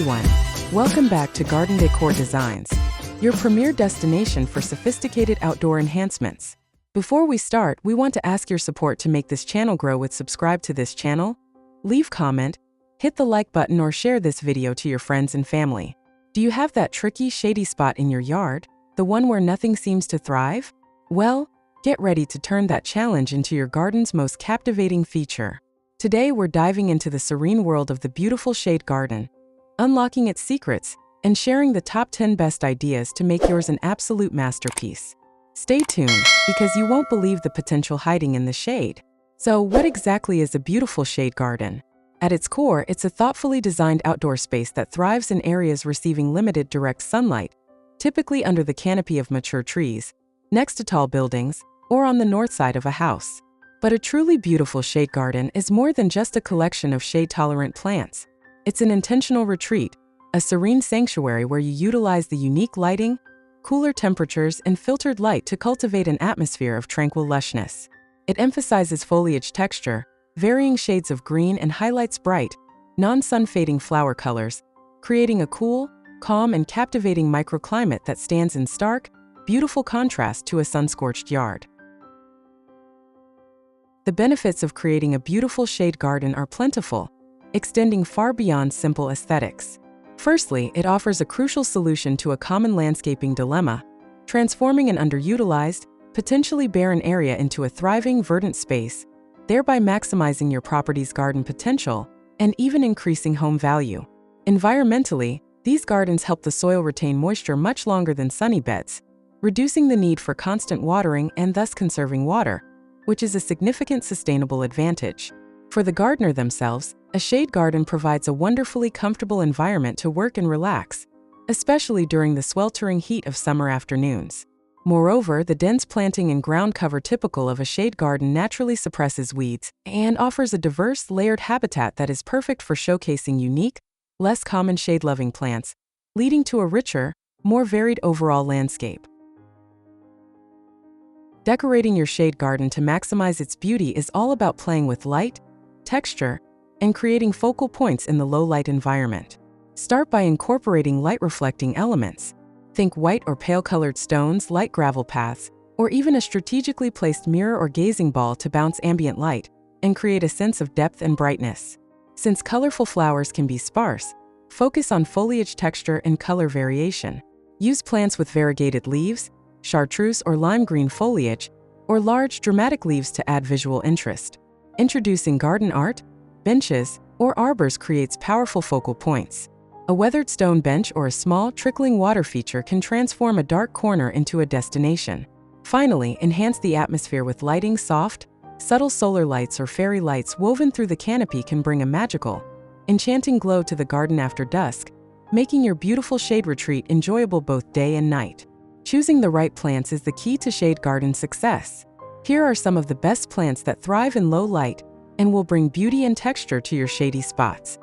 everyone. Welcome back to Garden Decor Designs, your premier destination for sophisticated outdoor enhancements. Before we start, we want to ask your support to make this channel grow with subscribe to this channel, leave comment, hit the like button or share this video to your friends and family. Do you have that tricky, shady spot in your yard, the one where nothing seems to thrive? Well, get ready to turn that challenge into your garden's most captivating feature. Today we're diving into the serene world of the beautiful shade garden, unlocking its secrets and sharing the top 10 best ideas to make yours an absolute masterpiece. Stay tuned, because you won't believe the potential hiding in the shade. So what exactly is a beautiful shade garden? At its core, it's a thoughtfully designed outdoor space that thrives in areas receiving limited direct sunlight, typically under the canopy of mature trees, next to tall buildings, or on the north side of a house. But a truly beautiful shade garden is more than just a collection of shade-tolerant plants. It's an intentional retreat, a serene sanctuary where you utilize the unique lighting, cooler temperatures, and filtered light to cultivate an atmosphere of tranquil lushness. It emphasizes foliage texture, varying shades of green, and highlights bright, non-sun-fading flower colors, creating a cool, calm, and captivating microclimate that stands in stark, beautiful contrast to a sun-scorched yard. The benefits of creating a beautiful shade garden are plentiful, extending far beyond simple aesthetics. Firstly, it offers a crucial solution to a common landscaping dilemma, transforming an underutilized, potentially barren area into a thriving, verdant space, thereby maximizing your property's garden potential and even increasing home value. Environmentally, these gardens help the soil retain moisture much longer than sunny beds, reducing the need for constant watering and thus conserving water, which is a significant sustainable advantage. For the gardener themselves, a shade garden provides a wonderfully comfortable environment to work and relax, especially during the sweltering heat of summer afternoons. Moreover, the dense planting and ground cover typical of a shade garden naturally suppresses weeds and offers a diverse, layered habitat that is perfect for showcasing unique, less common shade-loving plants, leading to a richer, more varied overall landscape. Decorating your shade garden to maximize its beauty is all about playing with light, texture, and creating focal points in the low-light environment. Start by incorporating light-reflecting elements. Think white or pale-colored stones, light gravel paths, or even a strategically placed mirror or gazing ball to bounce ambient light and create a sense of depth and brightness. Since colorful flowers can be sparse, focus on foliage texture and color variation. Use plants with variegated leaves, chartreuse or lime green foliage, or large, dramatic leaves to add visual interest. Introducing garden art, benches, or arbors creates powerful focal points. A weathered stone bench or a small, trickling water feature can transform a dark corner into a destination. Finally, enhance the atmosphere with lighting. Soft, subtle solar lights or fairy lights woven through the canopy can bring a magical, enchanting glow to the garden after dusk, making your beautiful shade retreat enjoyable both day and night. Choosing the right plants is the key to shade garden success. Here are some of the best plants that thrive in low light and will bring beauty and texture to your shady spots.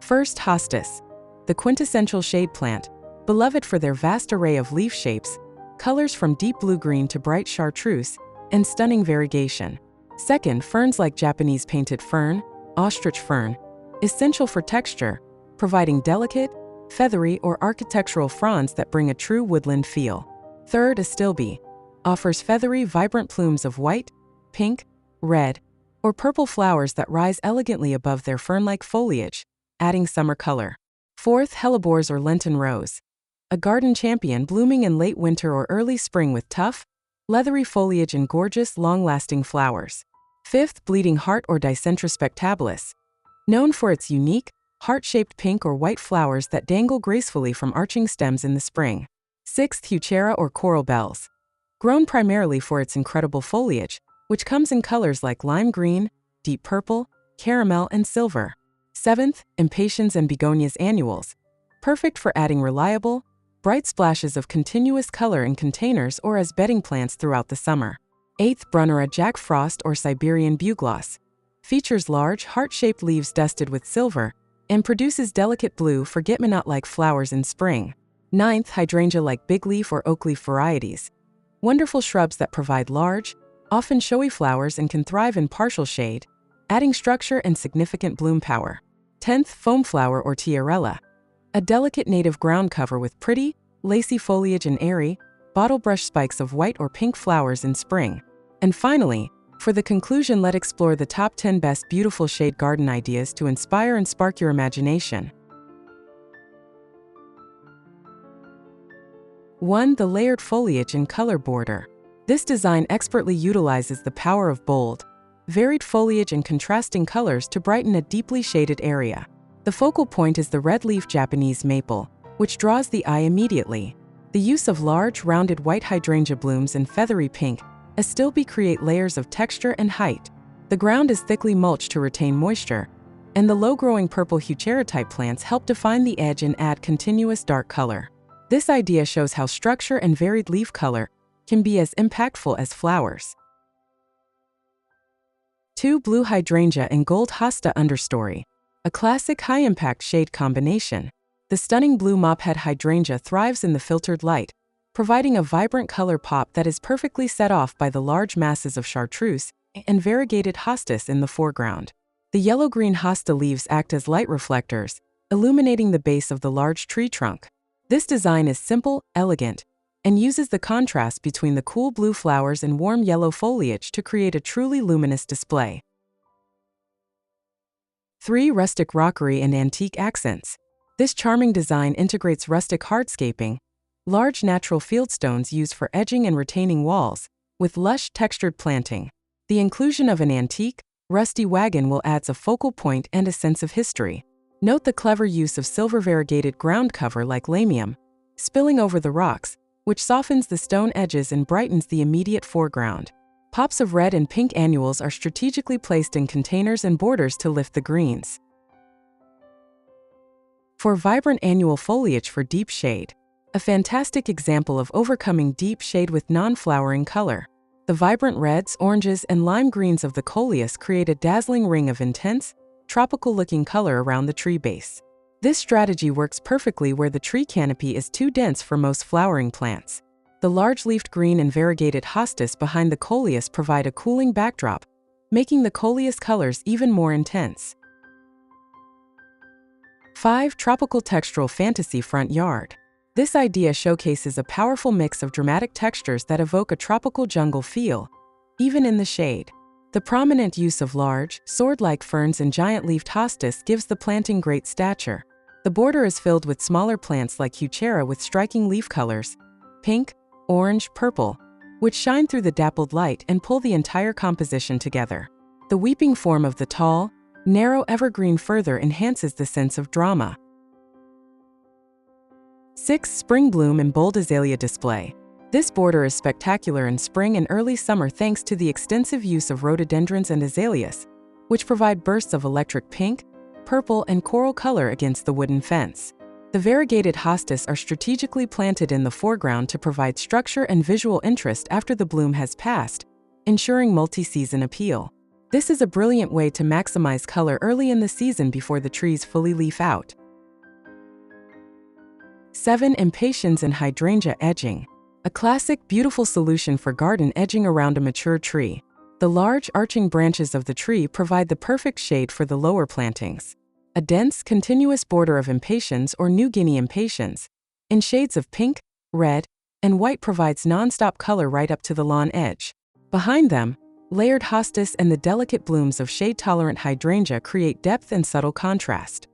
First, hostas, the quintessential shade plant, beloved for their vast array of leaf shapes, colors from deep blue-green to bright chartreuse, and stunning variegation. Second, ferns like Japanese painted fern, ostrich fern, essential for texture, providing delicate, feathery, or architectural fronds that bring a true woodland feel. Third, astilbe, offers feathery, vibrant plumes of white, pink, red, or purple flowers that rise elegantly above their fern-like foliage, adding summer color. Fourth, hellebores or Lenten rose, a garden champion blooming in late winter or early spring with tough, leathery foliage and gorgeous, long-lasting flowers. Fifth, bleeding heart or Dicentra spectabilis, known for its unique, heart-shaped pink or white flowers that dangle gracefully from arching stems in the spring. Sixth, heuchera or coral bells, grown primarily for its incredible foliage, which comes in colors like lime green, deep purple, caramel, and silver. Seventh, impatiens and begonias annuals, perfect for adding reliable, bright splashes of continuous color in containers or as bedding plants throughout the summer. Eighth, Brunnera Jack Frost or Siberian bugloss, features large, heart-shaped leaves dusted with silver and produces delicate blue, forget-me-not-like flowers in spring. Ninth, hydrangea like bigleaf or oakleaf varieties, Wonderful shrubs that provide large, often showy flowers and can thrive in partial shade, adding structure and significant bloom power. 10th, foam flower or tiarella. A delicate native ground cover with pretty, lacy foliage and airy, bottle brush spikes of white or pink flowers in spring. And finally, for the conclusion, let's explore the top 10 best beautiful shade garden ideas to inspire and spark your imagination. 1. The layered foliage and color border. This design expertly utilizes the power of bold, varied foliage and contrasting colors to brighten a deeply shaded area. The focal point is the red leaf Japanese maple, which draws the eye immediately. The use of large, rounded white hydrangea blooms and feathery pink astilbe create layers of texture and height. The ground is thickly mulched to retain moisture, and the low-growing purple Heuchera-type plants help define the edge and add continuous dark color. This idea shows how structure and varied leaf color can be as impactful as flowers. 2. Blue hydrangea and gold hosta understory. A classic high-impact shade combination. The stunning blue mophead hydrangea thrives in the filtered light, providing a vibrant color pop that is perfectly set off by the large masses of chartreuse and variegated hostas in the foreground. The yellow-green hosta leaves act as light reflectors, illuminating the base of the large tree trunk. This design is simple, elegant, and uses the contrast between the cool blue flowers and warm yellow foliage to create a truly luminous display. 3. Rustic rockery and antique accents. This charming design integrates rustic hardscaping, large natural fieldstones used for edging and retaining walls, with lush textured planting. The inclusion of an antique, rusty wagon will add a focal point and a sense of history. Note the clever use of silver variegated ground cover like lamium, spilling over the rocks, which softens the stone edges and brightens the immediate foreground. Pops of red and pink annuals are strategically placed in containers and borders to lift the greens. 4. Vibrant annual foliage for deep shade. A fantastic example of overcoming deep shade with non-flowering color. The vibrant reds, oranges, and lime greens of the coleus create a dazzling ring of intense, tropical-looking color around the tree base. This strategy works perfectly where the tree canopy is too dense for most flowering plants. The large-leafed green and variegated hostas behind the coleus provide a cooling backdrop, making the coleus colors even more intense. 5. Tropical textural fantasy front yard. This idea showcases a powerful mix of dramatic textures that evoke a tropical jungle feel, even in the shade. The prominent use of large, sword-like ferns and giant-leafed hostas gives the planting great stature. The border is filled with smaller plants like Heuchera with striking leaf colors, pink, orange, purple, which shine through the dappled light and pull the entire composition together. The weeping form of the tall, narrow evergreen further enhances the sense of drama. 6. Spring bloom and bold azalea display. This border is spectacular in spring and early summer thanks to the extensive use of rhododendrons and azaleas, which provide bursts of electric pink, purple, and coral color against the wooden fence. The variegated hostas are strategically planted in the foreground to provide structure and visual interest after the bloom has passed, ensuring multi-season appeal. This is a brilliant way to maximize color early in the season before the trees fully leaf out. 7. Impatiens and hydrangea edging. A classic, beautiful solution for garden edging around a mature tree. The large, arching branches of the tree provide the perfect shade for the lower plantings. A dense, continuous border of impatiens or New Guinea impatiens, in shades of pink, red, and white provides non-stop color right up to the lawn edge. Behind them, layered hostas and the delicate blooms of shade-tolerant hydrangea create depth and subtle contrast.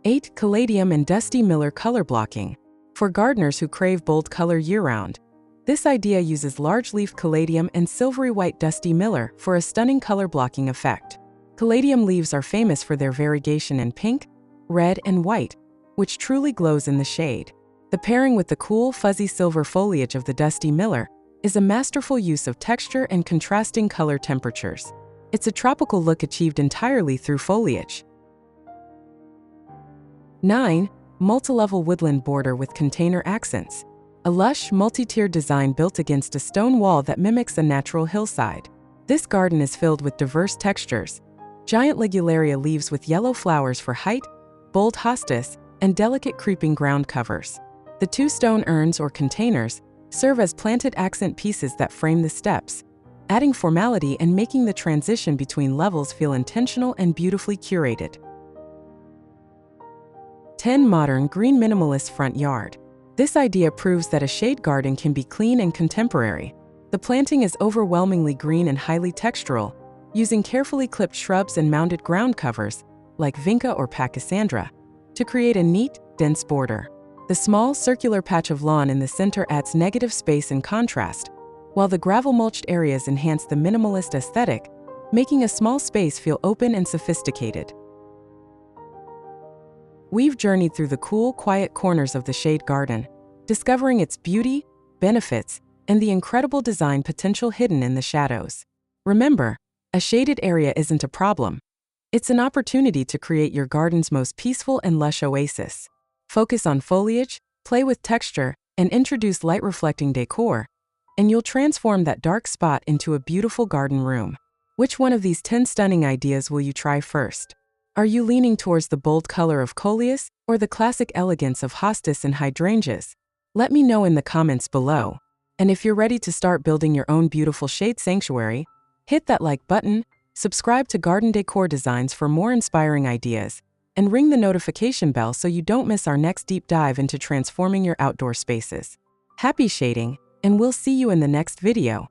8. Caladium and dusty miller color blocking. For gardeners who crave bold color year-round, this idea uses large-leaf caladium and silvery white dusty miller for a stunning color blocking effect. Caladium leaves are famous for their variegation in pink, red, and white, which truly glows in the shade. The pairing with the cool, fuzzy silver foliage of the dusty miller is a masterful use of texture and contrasting color temperatures. It's a tropical look achieved entirely through foliage. 9. Multi-level woodland border with container accents. A lush, multi-tiered design built against a stone wall that mimics a natural hillside. This garden is filled with diverse textures. Giant ligularia leaves with yellow flowers for height, bold hostas, and delicate creeping ground covers. The 2 stone urns or containers serve as planted accent pieces that frame the steps, adding formality and making the transition between levels feel intentional and beautifully curated. 10 Modern Green Minimalist Front Yard. This idea proves that a shade garden can be clean and contemporary. The planting is overwhelmingly green and highly textural, using carefully clipped shrubs and mounded ground covers, like vinca or pachysandra, to create a neat, dense border. The small, circular patch of lawn in the center adds negative space and contrast, while the gravel-mulched areas enhance the minimalist aesthetic, making a small space feel open and sophisticated. We've journeyed through the cool, quiet corners of the shade garden, discovering its beauty, benefits, and the incredible design potential hidden in the shadows. Remember, a shaded area isn't a problem. It's an opportunity to create your garden's most peaceful and lush oasis. Focus on foliage, play with texture, and introduce light-reflecting decor, and you'll transform that dark spot into a beautiful garden room. Which one of these 10 stunning ideas will you try first? Are you leaning towards the bold color of coleus or the classic elegance of hostas and hydrangeas? Let me know in the comments below. And if you're ready to start building your own beautiful shade sanctuary, hit that like button, subscribe to Garden Decor Designs for more inspiring ideas, and ring the notification bell so you don't miss our next deep dive into transforming your outdoor spaces. Happy shading, and we'll see you in the next video.